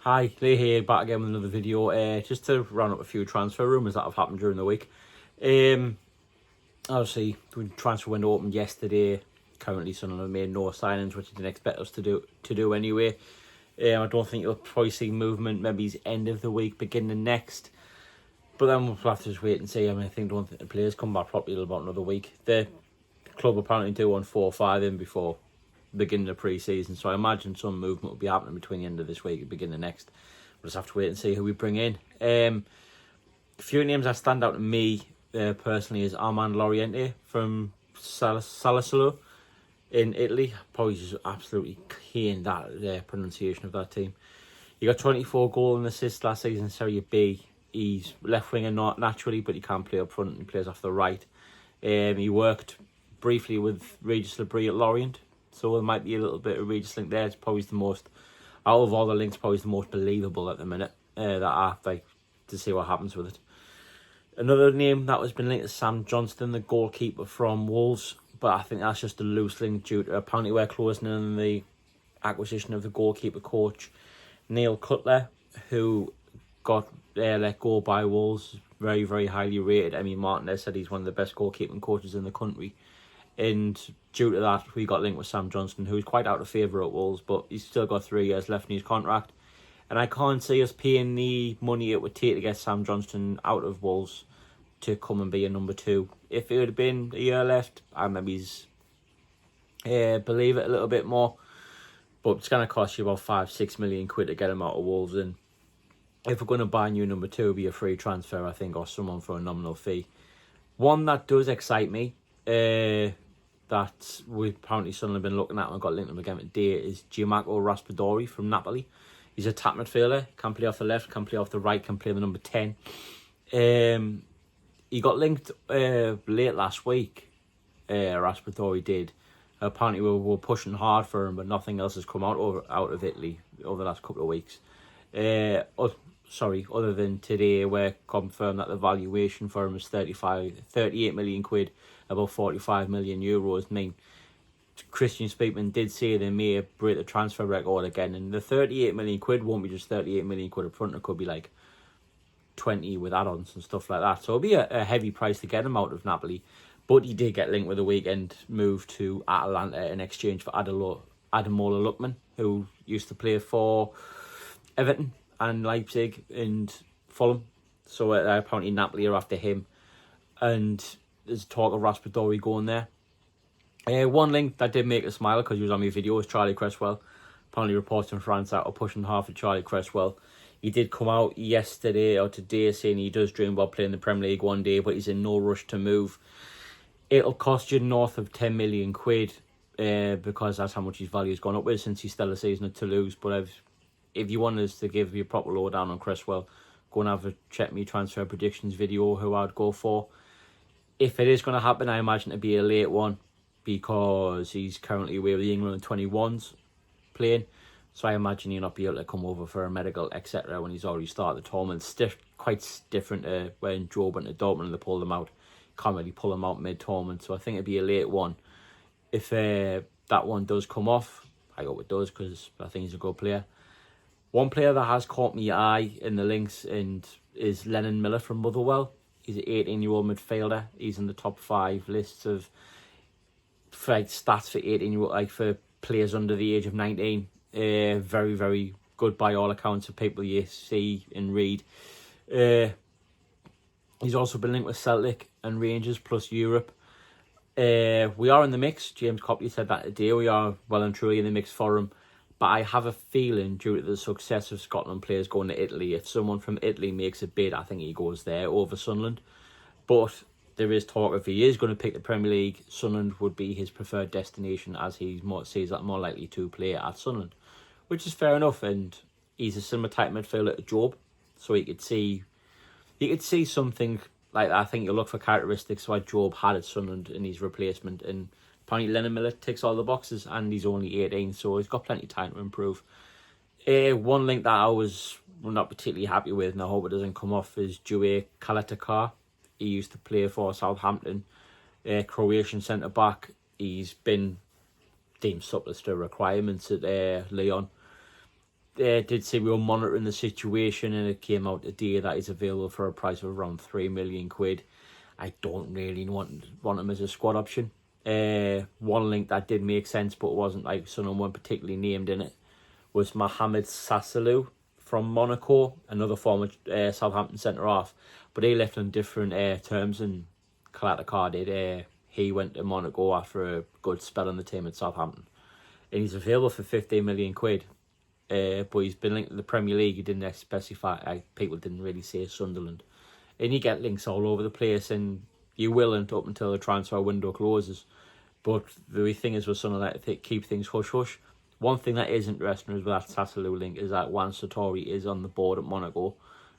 Hi, Lee here, back again with another video. Just to round up a few transfer rumours that have happened during the week. Obviously, the transfer window opened yesterday. Currently, Sunderland have made no signings, which you didn't expect us to do anyway. I don't think you'll probably see movement. Maybe it's end of the week, beginning next. But then we'll have to just wait and see. I don't think the players come back properly till about another week. The club apparently do want 4 or 5 in before beginning of pre-season, so I imagine some movement will be happening between the end of this week and beginning of next. We'll just have to wait and see who we bring in. A few names that stand out to me personally is Armand Loriente from Sassuolo in Italy. Probably just absolutely keen that pronunciation of that team. He got 24 goals and assists last season in Serie B. He's left winger not naturally, but he can play up front and plays off the right. He worked briefly with Regis Labrie at Lorient, so there might be a little bit of Regis link there. It's probably the most, out of all the links, probably the most believable at the minute. That I like to see what happens with it. Another name that has been linked is Sam Johnston, the goalkeeper from Wolves, but I think that's just a loose link due to apparently we're closing in the acquisition of the goalkeeper coach Neil Cutler, who got let go by Wolves. Very, very highly rated. Emmy Martinez said he's one of the best goalkeeping coaches in the country. And due to that, we got linked with Sam Johnston, who's quite out of favour at Wolves, but he's still got 3 years left in his contract. And I can't see us paying the money it would take to get Sam Johnston out of Wolves to come and be a number 2. If it would have been a year left, I maybe believe it a little bit more. But it's going to cost you about 5-6 million quid to get him out of Wolves. And if we're going to buy a new number 2, it'll be a free transfer, I think, or someone for a nominal fee. One that does excite me, that we apparently Sunderland have been looking at and got linked with again today, is Gianmarco Raspadori from Napoli. He's a tap midfielder, can play off the left, can play off the right, can play the number 10. He got linked late last week, Raspadori did. Apparently we were pushing hard for him, but nothing else has come out of Italy over the last couple of weeks. Other than today, where confirmed that the valuation for him is 38 million quid, about 45 million euros. I mean, Christian Speakman did say they may break the transfer record again, and the 38 million quid won't be just 38 million quid up front. It could be like 20 with add-ons and stuff like that. So it'll be a heavy price to get him out of Napoli. But he did get linked with a weekend move to Atalanta in exchange for Ademola Lookman, who used to play for Everton and Leipzig and Fulham. So apparently Napoli are after him. And there's talk of Raspadori going there. One link that did make a smile because he was on my video was Charlie Cresswell. Apparently reports in France that are pushing hard for Charlie Cresswell. He did come out yesterday or today saying he does dream about playing the Premier League one day, but he's in no rush to move. It'll cost you north of 10 million quid because that's how much his value has gone up with since he's still a season at Toulouse. But if you want us to give you a proper lowdown on Cresswell, go and have a check me transfer predictions video who I'd go for. If it is going to happen, I imagine it'd be a late one because he's currently away with the England 21s playing. So I imagine he'll not be able to come over for a medical, etc. when he's already started the tournament. It's quite different to when Joe went to Dortmund and they pulled him out. Can't really pull him out mid-tournament. So I think it'd be a late one. If that one does come off, I hope it does because I think he's a good player. One player that has caught me eye in the links is Lennon Miller from Motherwell. He's an 18-year-old midfielder. He's in the top 5 lists of stats for 18-year-old, for players under the age of 19. Very, very good by all accounts of people you see and read. He's also been linked with Celtic and Rangers plus Europe. We are in the mix. James Copley said that today. We are well and truly in the mix for him. But I have a feeling due to the success of Scotland players going to Italy, if someone from Italy makes a bid, I think he goes there over Sunderland. But there is talk if he is going to pick the Premier League, Sunderland would be his preferred destination as he sees that more likely to play at Sunderland. Which is fair enough, and he's a similar type midfielder to Job. So you could see something like that. I think you look for characteristics like Job had at Sunderland in his replacement, and apparently Lennon Miller ticks all the boxes, and he's only 18, so he's got plenty of time to improve. One link that I was not particularly happy with, and I hope it doesn't come off, is Due Kalatakar. He used to play for Southampton, Croatian centre-back. He's been deemed surplus to requirements at Lyon. did say we were monitoring the situation, and it came out today that he's available for a price of around 3 million quid. I don't really want him as a squad option. One link that did make sense, but it wasn't like someone particularly named in it, was Mohamed Sassalou from Monaco, another former Southampton centre-half. But he left on different terms, and Calata did. He went to Monaco after a good spell in the team at Southampton. And he's available for 15 million quid. But he's been linked to the Premier League. He didn't specify. People didn't really say Sunderland. And you get links all over the place, and you will up until the transfer window closes. But the thing is with Sunderland, keep things hush-hush. One thing that is interesting with that Sassalou link is that Juan Sartori is on the board at Monaco.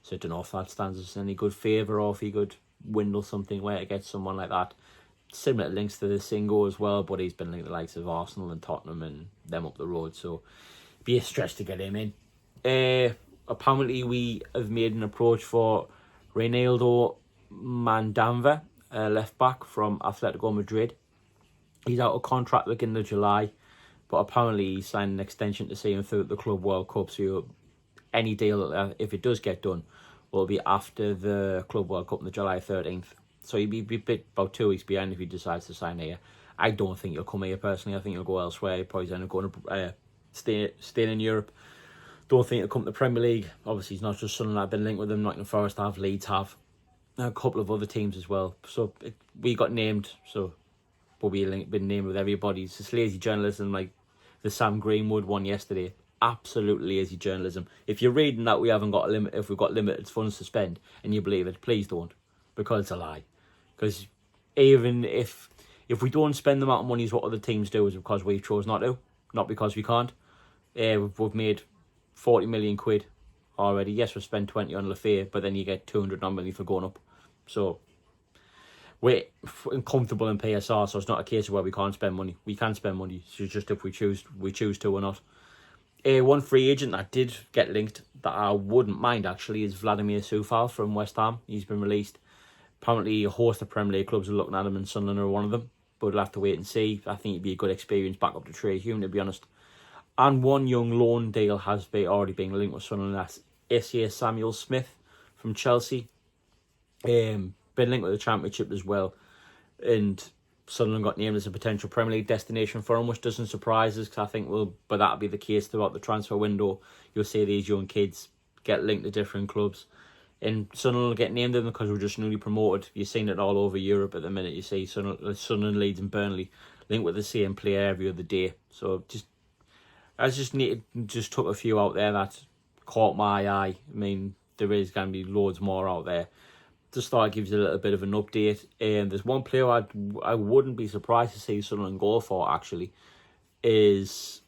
So I don't know if that stands us any good favour, or if he could windle something where to get someone like that. Similar links to the Singo as well, but he's been linked to the likes of Arsenal and Tottenham and them up the road. So it'd be a stretch to get him in. Apparently we have made an approach for Reynaldo Mandamba, left back from Atletico Madrid. He's out of contract beginning of July, but apparently he signed an extension to see him through the Club World Cup. So any deal, if it does get done, will be after the Club World Cup on the July 13th. So he'd be about 2 weeks behind if he decides to sign here. I don't think he'll come here personally. I think he'll go elsewhere. He'll probably end up going to staying in Europe. Don't think he'll come to the Premier League. Obviously, he's not just Sunderland. I've been linked with him. Nottingham Forest have, Leeds have, a couple of other teams as well. So we got named. So but we've been named with everybody. It's just lazy journalism, like the Sam Greenwood one yesterday. Absolute lazy journalism. If you're reading that we haven't got if we've got limited funds to spend, and you believe it, please don't, because it's a lie. Because even if we don't spend the amount of money as what other teams do, is because we chose not to, not because we can't. We've made 40 million quid already. Yes, we've spent 20 on Lafayette, but then you get 200 million for going up. So we're comfortable in PSR, so it's not a case of where we can't spend money. We can spend money. It's just if we choose to or not. One free agent that did get linked that I wouldn't mind actually is Vladimir Soufal from West Ham. He's been released. Apparently a host of Premier League clubs are looking at him, and Sunderland are one of them. But we'll have to wait and see. I think it'd be a good experience back up to Trey Hume, to be honest. And one young loan deal has already been linked with Sunderland. That's S.A. Samuel Smith from Chelsea. Been linked with the Championship as well. And Sunderland got named as a potential Premier League destination for him, which doesn't surprise us, because I think but that'll be the case throughout the transfer window. You'll see these young kids get linked to different clubs. And Sunderland will get named them because we're just newly promoted. You're seeing it all over Europe at the minute. You see Sunderland, Leeds and Burnley linked with the same player every other day. So I just took a few out there that caught my eye. I mean, there is going to be loads more out there. Just thought I'd give you a little bit of an update. There's one player I wouldn't be surprised to see Sunderland go for, actually, is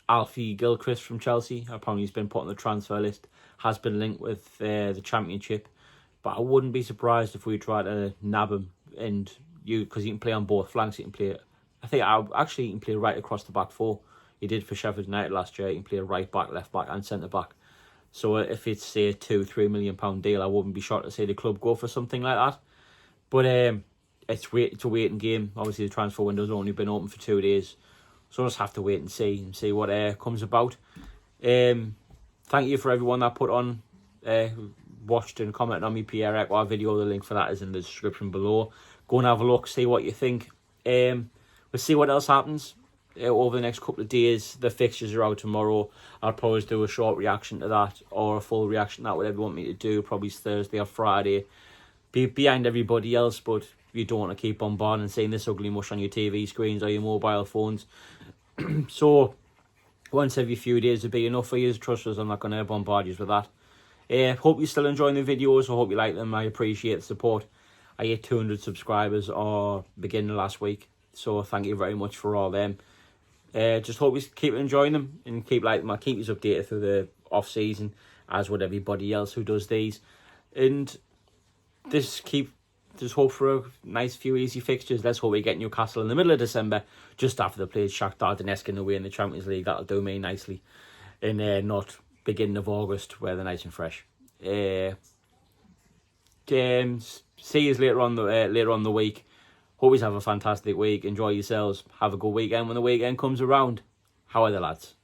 Alfie Gilchrist from Chelsea. Apparently he's been put on the transfer list, has been linked with the Championship, but I wouldn't be surprised if we try to nab him, because he can play on both flanks. He can play, he can play right across the back four. He did for Sheffield United last year. He can play right back, left back and centre back. So if it's, say, a £2-3 million deal, I wouldn't be shocked to see the club go for something like that. But it's a waiting game. Obviously, the transfer window's only been open for 2 days. So we'll just have to wait and see what comes about. Thank you for everyone that put on, watched and commented on me Pierre Ekwar video. The link for that is in the description below. Go and have a look, see what you think. We'll see what else happens over the next couple of days. The fixtures are out tomorrow. I'll probably do a short reaction to that, or a full reaction to that, whatever you want me to do. Probably Thursday or Friday. Be behind everybody else, but you don't want to keep bombarding and seeing this ugly mush on your TV screens or your mobile phones. So once every few days would be enough for you. Trust us, I'm not going to bombard you with that. Hope you're still enjoying the videos. I hope you like them. I appreciate the support. I hit 200 subscribers beginning of last week, so thank you very much for all them. Just hope you keep enjoying them and keep liking them. I'll keep you updated through the off season, as would everybody else who does these. And just hope for a nice few easy fixtures. Let's hope we get Newcastle in the middle of December, just after they played Shakhtar Donetsk in the way in the Champions League. That'll do me nicely. And not beginning of August, where they're nice and fresh. See you later on the week. Hope you have a fantastic week. Enjoy yourselves. Have a good weekend when the weekend comes around. How are the lads?